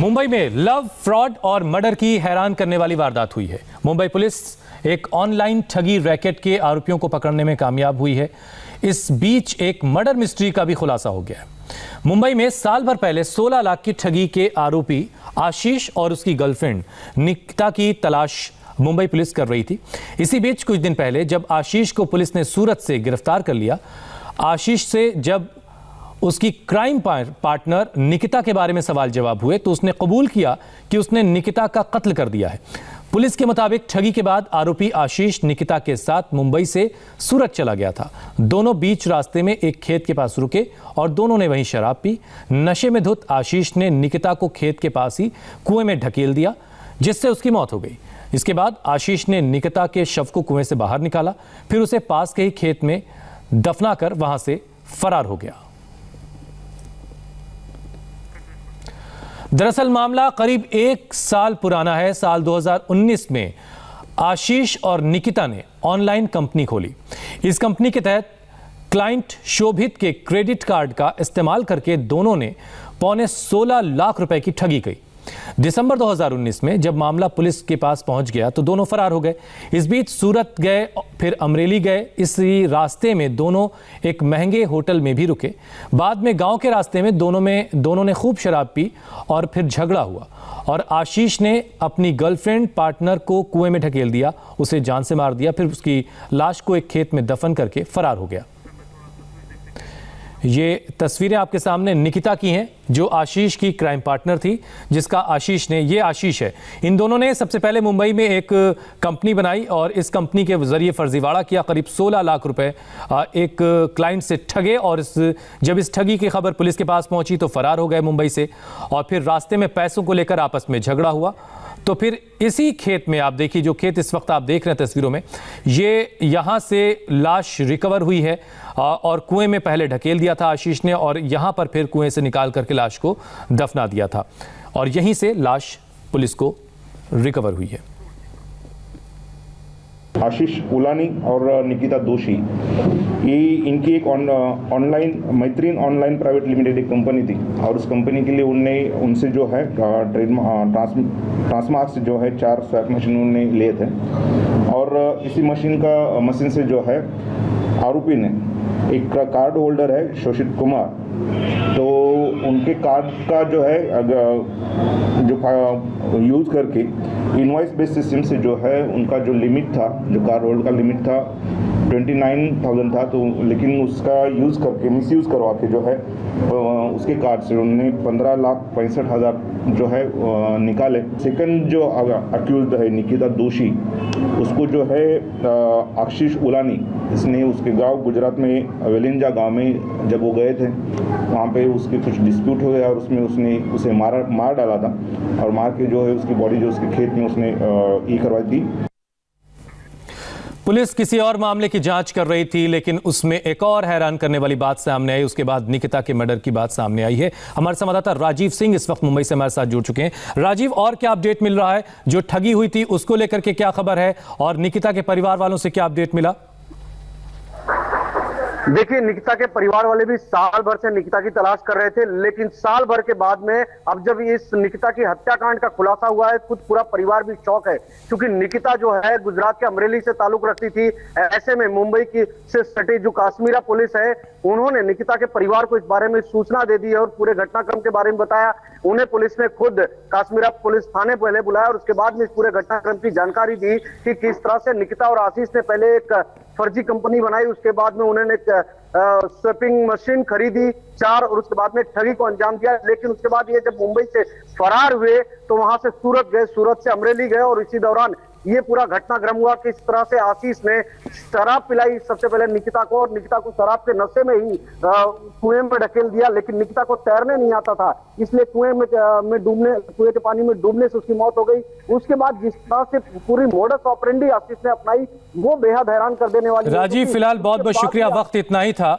मुंबई में love, fraud और murder की हैरान करने वाली वारदात हुई है। मुंबई पुलिस एक ऑनलाइन ठगी रैकेट के आरोपियों को पकड़ने में कामयाब हुई है। इस बीच एक मर्डर मिस्ट्री का भी खुलासा हो गया है। मुंबई में साल भर पहले 16 लाख की ठगी के आरोपी आशीष और उसकी गर्लफ्रेंड निकिता की तलाश मुंबई पुलिस कर रही थी। इसी बीच कुछ दिन पहले जब आशीष को पुलिस ने सूरत से गिरफ्तार कर लिया, आशीष से जब उसकी क्राइम पार्टनर निकिता के बारे में सवाल जवाब हुए तो उसने कबूल किया कि उसने निकिता का कत्ल कर दिया है। पुलिस के मुताबिक ठगी के बाद आरोपी आशीष निकिता के साथ मुंबई से सूरत चला गया था। दोनों बीच रास्ते में एक खेत के पास रुके और दोनों ने वहीं शराब पी। नशे में धुत आशीष ने निकिता को खेत के पास ही कुएं में ढकेल दिया, जिससे उसकी मौत हो गई। इसके बाद आशीष ने निकिता के शव को कुएं से बाहर निकाला, फिर उसे पास के ही खेत में दफनाकर वहां से फरार हो गया। दरअसल मामला करीब 1 साल पुराना है। साल 2019 में आशीष और निकिता ने ऑनलाइन कंपनी खोली। इस कंपनी के तहत क्लाइंट शोभित के क्रेडिट कार्ड का इस्तेमाल करके दोनों ने 16.25 लाख रुपए की ठगी की। दिसंबर 2019 में जब मामला पुलिस के पास पहुंच गया तो दोनों फरार हो गए। इस बीच सूरत गए, फिर अमरेली गए। इसी रास्ते में दोनों एक महंगे होटल में भी रुके। बाद में गांव के रास्ते में दोनों ने खूब शराब पी और फिर झगड़ा हुआ और आशीष ने अपनी गर्लफ्रेंड पार्टनर को कुएं में ढकेल दिया, उसे जान से मार दिया, फिर उसकी लाश को एक खेत में दफन करके फरार हो गया। ये तस्वीरें आपके सामने निकिता की हैं, जो आशीष की क्राइम पार्टनर थी, जिसका आशीष ने, ये आशीष है। इन दोनों ने सबसे पहले मुंबई में एक कंपनी बनाई और इस कंपनी के जरिए फर्जीवाड़ा किया। करीब 16 लाख रुपए एक क्लाइंट से ठगे और जब इस ठगी की खबर पुलिस के पास पहुंची तो फरार हो गए मुंबई से। और फिर रास्ते में पैसों को लेकर आपस में झगड़ा हुआ। तो फिर इसी खेत में, आप देखिए जो खेत इस वक्त आप देख रहे हैं तस्वीरों में, ये यहाँ से लाश रिकवर हुई है और कुएं में पहले ढकेल दिया था आशीष ने और यहाँ पर फिर कुएं से निकाल करके लाश को दफना दिया था और यहीं से लाश पुलिस को रिकवर हुई है। आशीष उलानी और निकिता दोषी, ये इनकी एक ऑनलाइन मैत्रीन ऑनलाइन प्राइवेट लिमिटेड एक कंपनी थी और उस कंपनी के लिए उनसे जो है ट्रांसमार्क से जो है 4 स्वैप मशीन उन्होंने लिए थे और इसी मशीन से जो है आरोपी ने, एक कार्ड होल्डर है शोषित कुमार, तो उनके कार्ड का जो है जो यूज़ करके इनवॉइस बेस्ड सिस्टम से जो है उनका जो लिमिट था, जो कार्ड होल्डर का लिमिट था 29,000 था, तो लेकिन उसका यूज़ करके मिसयूज़ करवा के जो है उसके कार्ड से उन्होंने 15,65,000 जो है निकाले। सेकंड जो अक्यूज्ड है निकिता दोषी, उसको जो है आशीष उलानी, इसने उसके गांव गुजरात में वेलिंजा गांव में जब वो गए थे, वहाँ पे उसके कुछ डिस्प्यूट हो गया और उसमें उसने उसे मार डाला था और मार के जो है उसकी बॉडी जो उसके खेत में उसने ये करवाई थी। पुलिस किसी और मामले की जांच कर रही थी, लेकिन उसमें एक और हैरान करने वाली बात सामने आई। उसके बाद निकिता के मर्डर की बात सामने आई है। हमारे संवाददाता राजीव सिंह इस वक्त मुंबई से हमारे साथ जुड़ चुके हैं। राजीव, और क्या अपडेट मिल रहा है? जो ठगी हुई थी उसको लेकर के क्या खबर है और निकिता के परिवार वालों से क्या अपडेट मिला? देखिए, निकिता के परिवार वाले भी साल भर से निकिता की तलाश कर रहे थे, लेकिन साल भर के बाद में अब जब इस निकिता की हत्याकांड का खुलासा हुआ है, खुद पूरा परिवार भी शौक है, क्योंकि निकिता जो है गुजरात के अमरेली से ताल्लुक रखती थी। ऐसे में मुंबई की से सटी जो काश्मीरा पुलिस है, उन्होंने निकिता के परिवार को इस बारे में सूचना दे दी और पूरे घटनाक्रम के बारे में बताया। उन्हें पुलिस ने खुद काश्मीरा पुलिस थाने पहले बुलाया और उसके बाद में इस पूरे घटनाक्रम की जानकारी दी कि किस तरह से निकिता और आशीष ने पहले एक फर्जी कंपनी बनाई, उसके बाद में उन्होंने स्वैपिंग मशीन खरीदी 4 और उसके बाद में ठगी को अंजाम दिया। लेकिन उसके बाद ये जब मुंबई से फरार हुए तो वहां से सूरत गए, सूरत से अमरेली गए और इसी दौरान ये पूरा घटनाक्रम हुआ कि इस तरह से आशीष ने शराब पिलाई सबसे पहले निकिता को और निकिता को शराब के नशे में ही कुएं में ढकेल दिया। लेकिन निकिता को तैरने नहीं आता था, इसलिए कुएं के पानी में डूबने से उसकी मौत हो गई। उसके बाद जिस तरह से पूरी मोडस ऑपरेंडी आशीष ने अपनाई, वो बेहद हैरान कर देने वाली। राजीव, फिलहाल बहुत बहुत शुक्रिया, वक्त इतना ही था।